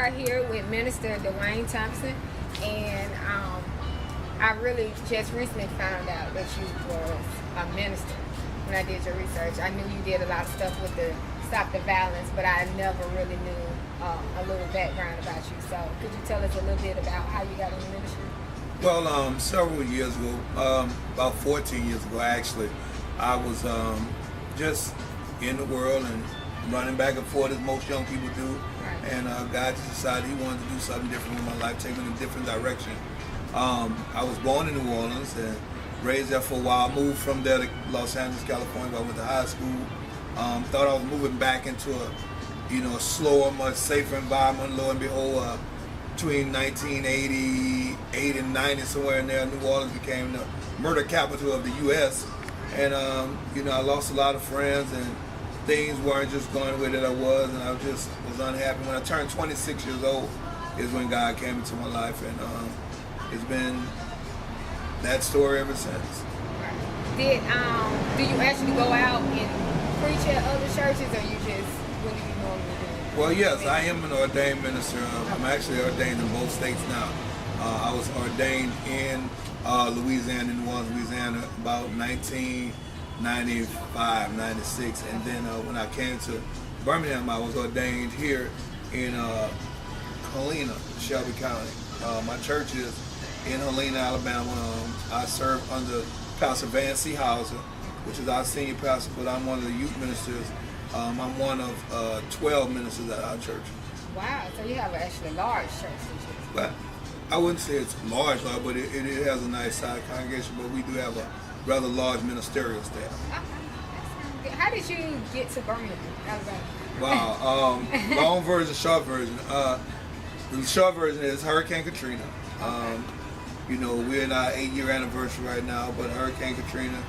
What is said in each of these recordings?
are here with Minister Dwayne Thompson, and I really just recently found out that you was a minister when I did your research. I knew you did a lot of stuff with the Stop the Violence, but I never really knew a little background about you. So could you tell us a little bit about how you got in the ministry? Well, several years ago, about 14 years ago actually, I was just in the world and running back and forth as most young people do. Right. And God just decided He wanted to do something different with my life, take me in a different direction. I was born in New Orleans and raised there for a while. Moved from there to Los Angeles, California. I went to high school. Thought I was moving back into a slower, much safer environment. Lo and behold, between 1988 and 90, somewhere in there, New Orleans became the murder capital of the U.S. And I lost a lot of friends, and things weren't just going the way that I was, and I just was unhappy. When I turned 26 years old is when God came into my life, and it's been that story ever since. Do you actually go out and preach at other churches, or you just, what do you normally do? Well, yes, I am an ordained minister. I'm actually ordained in both states now. I was ordained in Louisiana, New Orleans, Louisiana, about 1995, 96, and then when I came to Birmingham, I was ordained here in Helena, Shelby County. My church is in Helena, Alabama. I serve under Pastor Van C. Hauser, which is our senior pastor, but I'm one of the youth ministers. I'm one of 12 ministers at our church. Wow, so you have actually a large church. But I wouldn't say it's large, but it has a nice size congregation, but we do have a rather large ministerial staff. Okay. How did you get to Birmingham, Alabama? Wow, long version, short version. The short version is Hurricane Katrina. We're in our 8-year anniversary right now, but Hurricane Katrina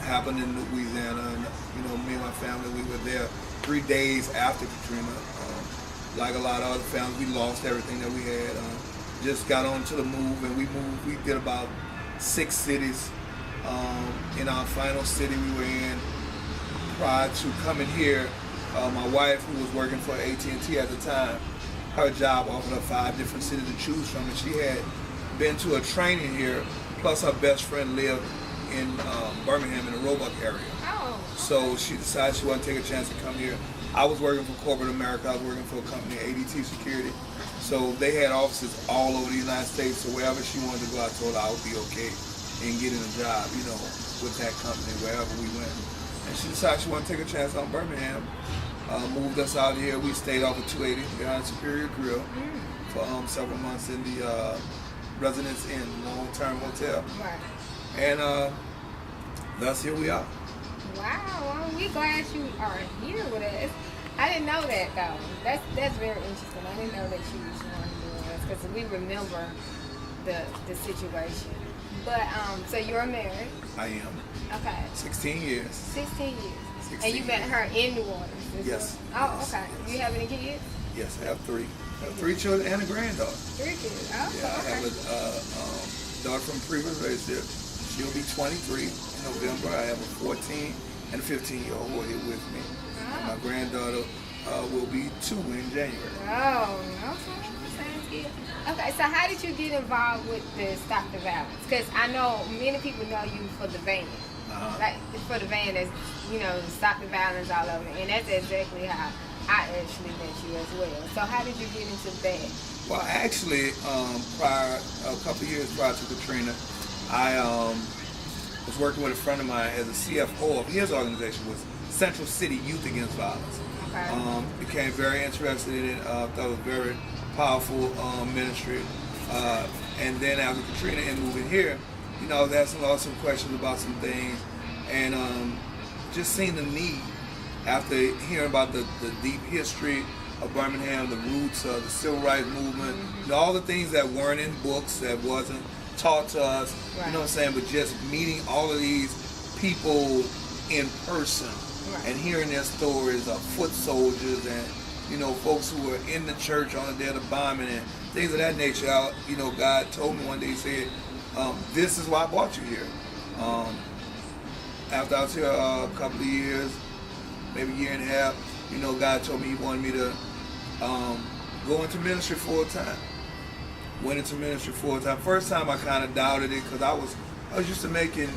happened in Louisiana, and me and my family, we were there 3 days after Katrina. Like a lot of other families, we lost everything that we had. Just got on to the move, and we moved. We did about 6 cities. In our final city we were in, prior to coming here, my wife, who was working for AT&T at the time, her job offered her 5 different cities to choose from, and she had been to a training here, plus her best friend lived in Birmingham in the Roebuck area. Oh. So she decided she wanted to take a chance to come here. I was working for corporate America. I was working for a company, ADT Security. So they had offices all over the United States. So wherever she wanted to go, I told her I would be okay in getting a job, with that company, wherever we went. And she decided she wanted to take a chance on Birmingham. Moved us out here. We stayed off of 280 behind Superior Grill for several months in the Residence Inn, long-term hotel. Right. And thus here we are. Wow, well, we're glad you are here with us. I didn't know that though. That's very interesting. I didn't know that you was one doing this, because we remember the situation. But so you're married. I am. Okay. 16 years. 16 years. 16 And you met her in New Orleans. Yes. Oh, Yes. okay. Do you have any kids? Yes, I have 3. I have 3 children and a granddaughter. 3 kids. Oh, Yeah, I okay. have a daughter from previous relationship. She'll be 23 in November. I have a 14 and a 15-year-old who are here with me. And my granddaughter will be 2 in January. Oh, okay. Sounds good. Okay, so how did you get involved with the Stop the Violence? Because I know many people know you for the van. Like, for the van, that's, Stop the Violence all over. And that's exactly how I actually met you as well. So how did you get into that? Well, actually, a couple of years prior to Katrina, I was working with a friend of mine as a CFO of his organization, was Central City Youth Against Violence. Okay. Became very interested in it. Thought it was very powerful ministry. And then after Katrina and moving here, I was asking some questions about some things, and just seeing the need after hearing about the deep history of Birmingham, the roots of the civil rights movement, all the things that weren't in books, that wasn't taught to us, Right. you know what I'm saying, but just meeting all of these people in person. Right. And hearing their stories of foot soldiers and, folks who were in the church on the day of the bombing and things of that nature. God told me one day, He said, this is why I brought you here. After I was here a couple of years, maybe a year and a half, God told me He wanted me to go into ministry full time. Went into ministry full time. First time I kind of doubted it because I was used to making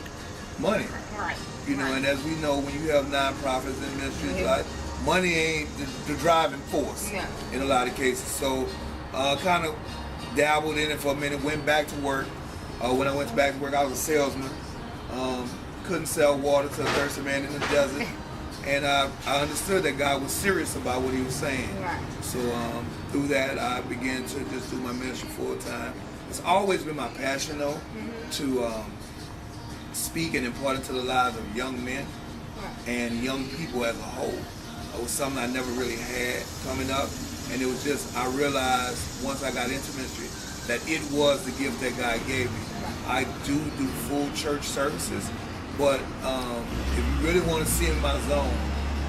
money. Right. You know, and as we know, when you have nonprofits in ministry, like money ain't the driving force in a lot of cases. So, kind of dabbled in it for a minute. Went back to work. When I went back to work, I was a salesman. Couldn't sell water to a thirsty man in the desert. And I understood that God was serious about what He was saying. Right. So through that, I began to just do my ministry full time. It's always been my passion, though, to speak and impart into the lives of young men and young people as a whole. It was something I never really had coming up, and it was just, I realized once I got into ministry that it was the gift that God gave me. I do full church services, but if you really want to see in my zone,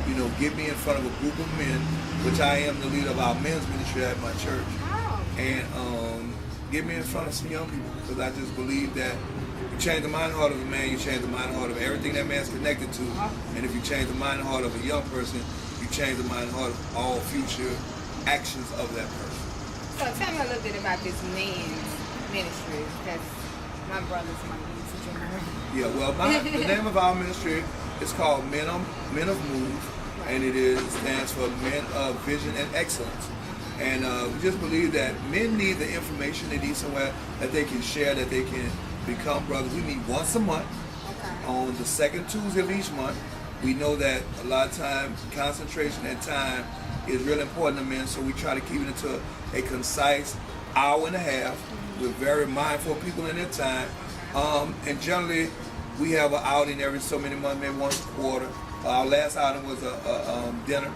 you know, get me in front of a group of men, which I am the leader of our men's ministry at my church, and get me in front of some young people, because I just believe that you change the mind and heart of a man, you change the mind and heart of everything that man's connected to. And if you change the mind and heart of a young person, you change the mind and heart of all future actions of that person. So tell me a little bit about this men's ministry, because my brothers might need to join. Yeah, well, the name of our ministry is called Men of Move, and it stands for Men of Vision and Excellence. And we just believe that men need the information. They need somewhere that they can share, that they can become brothers. We meet once a month on the second Tuesday of each month. We know that a lot of times concentration and time is really important to men, so we try to keep it into a concise hour and a half. We're very mindful of people in their time. And generally, we have an outing every so many months, maybe once a quarter. Our last outing was a dinner.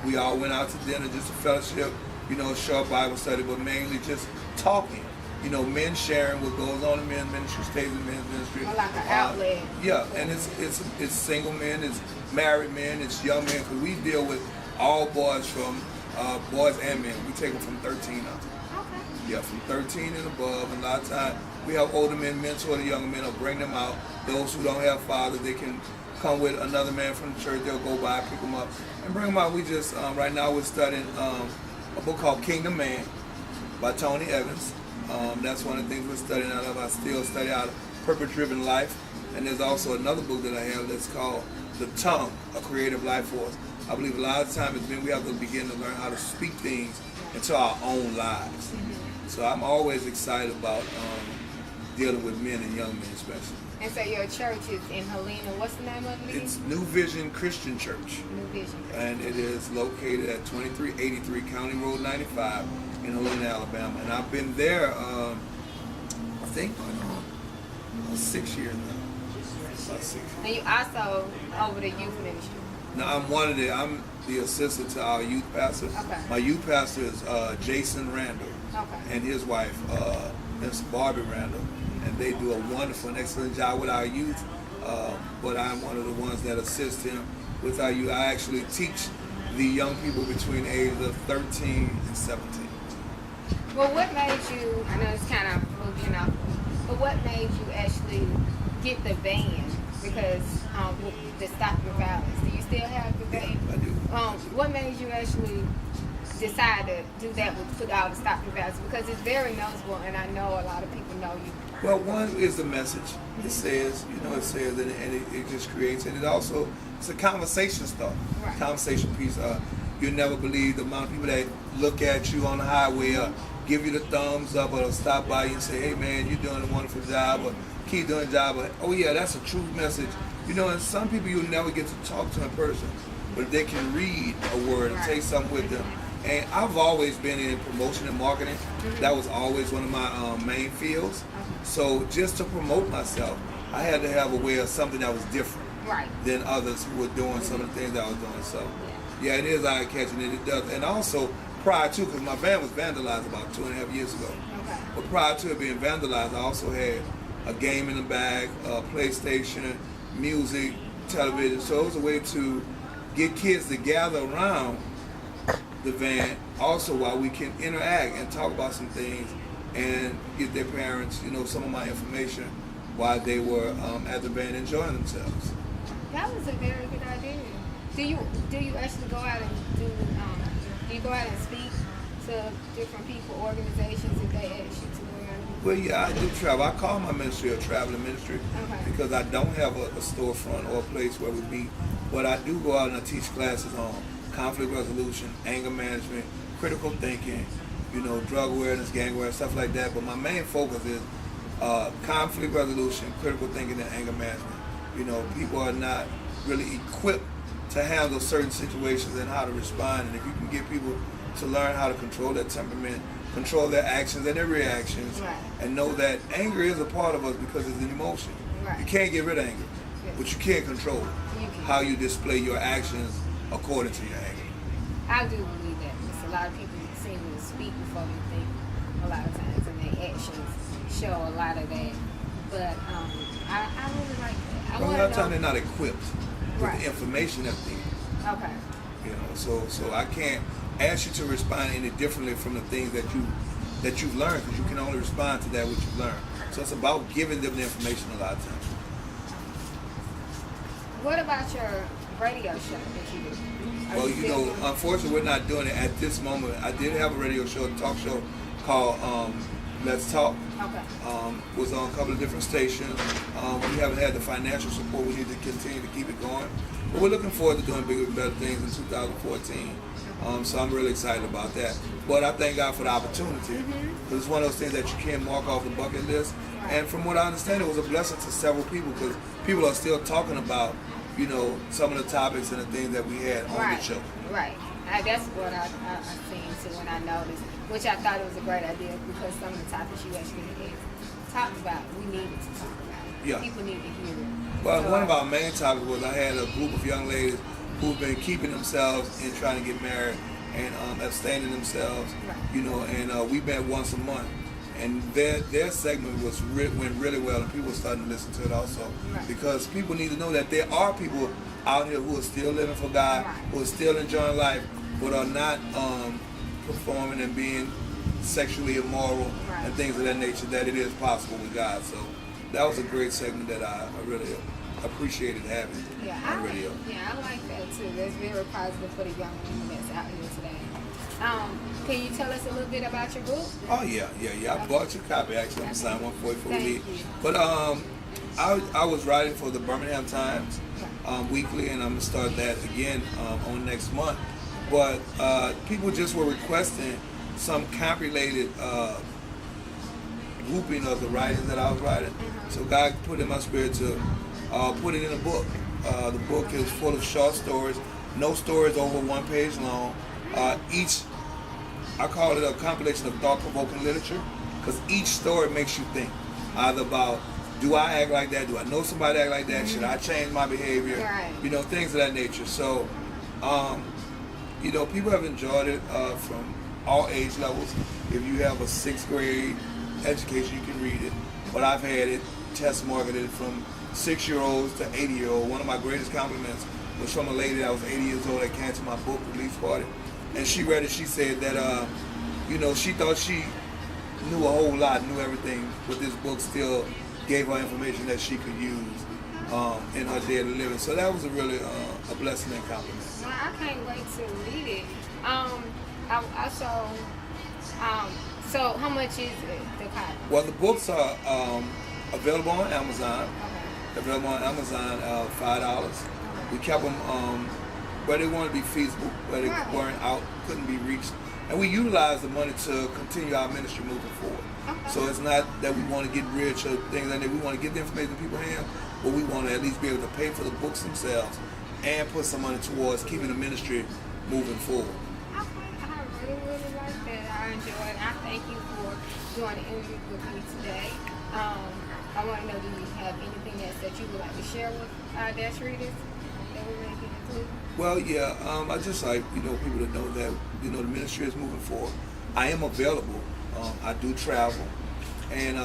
We all went out to dinner just to fellowship, you know, a short Bible study, but mainly just talking. You know, men sharing what goes on in men's ministry, stays in men's ministry. More like an outlet. Yeah, and it's single men, it's married men, it's young men, because we deal with all boys from boys and men. We take them from 13 up. Okay. Yeah, from 13 and above. And a lot of times we have older men mentor the younger men or bring them out. Those who don't have fathers, they can come with another man from the church. They'll go by, pick them up, and bring them out. We just right now we're studying a book called Kingdom Man by Tony Evans. That's one of the things we're studying out of. I still study out of Purpose-Driven Life. And there's also another book that I have that's called The Tongue, A Creative Life Force. I believe a lot of times it's been we have to begin to learn how to speak things into our own lives. So I'm always excited about dealing with men and young men especially. And so your church is in Helena. What's the name of it? It's New Vision Christian Church. New Vision. And it is located at 2383 County Road 95 in Helena, Alabama. And I've been there, I think, 6 years now. About 6 years. And you also over the youth ministry. Now I'm the assistant to our youth pastor. Okay. My youth pastor is Jason Randall. Okay. And his wife, Miss Barbie Randall. And they do a wonderful and excellent job with our youth. But I'm one of the ones that assist him with our youth. I actually teach the young people between the ages of 13 and 17. Well, what made you, I know it's kind of moving off, but what made you actually get the van? Because the Stop the Violence, do you still have the van? I do. What made you actually decide to do that with all the Stop the Violence? Because it's very noticeable, and I know a lot of people know you. Well, one is the message. It says, and it just creates, and it also, it's a conversation starter. Right. Conversation piece. You'll never believe the amount of people that look at you on the highway, give you the thumbs up, or stop by you and say, hey man, you're doing a wonderful job, or keep doing the job, or oh yeah, that's a true message. You know, and some people you'll never get to talk to in person, but they can read a word and take something with them. And I've always been in promotion and marketing. That was always one of my main fields. So just to promote myself, I had to have a way of something that was different than others who were doing some of the things that I was doing. So yeah, it is eye-catching, and it does. And also prior to, because my van was vandalized about 2.5 years ago. Okay. But prior to it being vandalized, I also had a game in the bag, a PlayStation, music, television. So it was a way to get kids to gather around the van, also while we can interact and talk about some things and get their parents, some of my information while they were at the van enjoying themselves. That was a very good idea. Do you actually go out and do you go out and speak to different people, organizations, if they ask you to go around? Well, yeah, I do travel. I call my ministry a traveling ministry Okay. because I don't have a storefront or a place where we meet. But I do go out and I teach classes on conflict resolution, anger management, critical thinking, drug awareness, gang awareness, stuff like that. But my main focus is conflict resolution, critical thinking, and anger management. People are not really equipped to handle certain situations and how to respond. And if you can get people to learn how to control their temperament, control their actions and their reactions, right. and know that anger is a part of us because it's an emotion. Right. You can't get rid of anger, but you can control how you display your actions according to your anger. I do believe that because a lot of people seem to speak before they think a lot of times, and their actions show a lot of that. But I really like that. Well, a lot of times they're not equipped with right. the information that they need. Okay. So I can't ask you to respond any differently from the things that you've learned, because you can only respond to that which you've learned. So it's about giving them the information a lot of times. What about your radio show that you do? Well, unfortunately, we're not doing it at this moment. I did have a radio show, a talk show called Let's Talk. Okay. Was on a couple of different stations. We haven't had the financial support. We need to continue to keep it going. But we're looking forward to doing bigger and better things in 2014. So I'm really excited about that. But I thank God for the opportunity. Because it's one of those things that you can't mark off the bucket list. And from what I understand, it was a blessing to several people, because people are still talking about, some of the topics and the things that we had on the show. Right. That's what I seen too when I noticed, which I thought it was a great idea, because some of the topics you actually talked about, we needed to talk about. Yeah. People need to hear it. Well, So, one of our main topics was I had a group of young ladies who've been keeping themselves and trying to get married and abstaining themselves, right. and we met once a month. And their segment went really well, and people are starting to listen to it also. Right. Because people need to know that there are people out here who are still living for God, right. who are still enjoying life, but are not performing and being sexually immoral right. and things of that nature, that it is possible with God. So that was a great segment that I really appreciated having on radio. I like that too. That's very positive for the young women that's out here today. Can you tell us a little bit about your book? Oh yeah. I bought your copy actually. I'm signed one for you for Thank me. you. But I was writing for the Birmingham Times weekly, and I'm gonna start that again on next month. But people just were requesting some camp-related grouping of the writings that I was writing. So God put in my spirit to put it in a book. The book is full of short stories. No stories over 1 page long. I call it a compilation of thought-provoking literature, because each story makes you think, either about, do I act like that? Do I know somebody act like that? Should I change my behavior? Right. Things of that nature. So, people have enjoyed it from all age levels. If you have a 6th grade education, you can read it. But I've had it test marketed from 6-year-olds to 80-year-olds. One of my greatest compliments was from a lady that was 80 years old that came to my book release party. And she read it. She said that, she thought she knew a whole lot, knew everything, but this book still gave her information that she could use in her daily living. So that was a really a blessing and compliment. Well, I can't wait to read it. So how much is it, the copy? Well, the books are available on Amazon. Okay. Available on Amazon, $5. We kept them where they wanted to be feasible, where they weren't out, couldn't be reached. And we utilize the money to continue our ministry moving forward. Okay. So it's not that we want to get rich or things like that. We want to get the information in people's hands, but we want to at least be able to pay for the books themselves and put some money towards keeping the ministry moving forward. I really like that. I enjoyed it. I thank you for doing the interview with me today. I want to know, do you have anything else that you would like to share with our Dash readers that we may get included? Well, yeah, I just like, people to know that, the ministry is moving forward. I am available. I do travel, and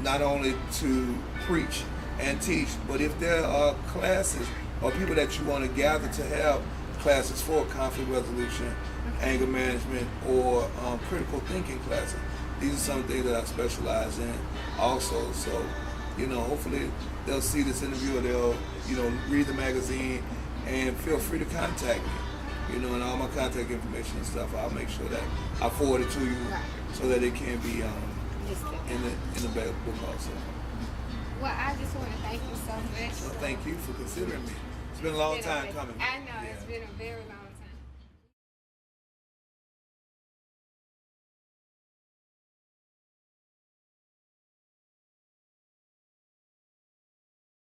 not only to preach and teach, but if there are classes or people that you want to gather to have classes for conflict resolution, anger management, or critical thinking classes, these are some things that I specialize in also. So, hopefully they'll see this interview or they'll, read the magazine and feel free to contact me. you know, and all my contact information and stuff. I'll make sure that I forward it to you Right. so that it can be Listed. in the back book also. Well, I just want to thank you so much. Well, thank you for considering me. It's been a long time coming. I know Yeah. it's been a very long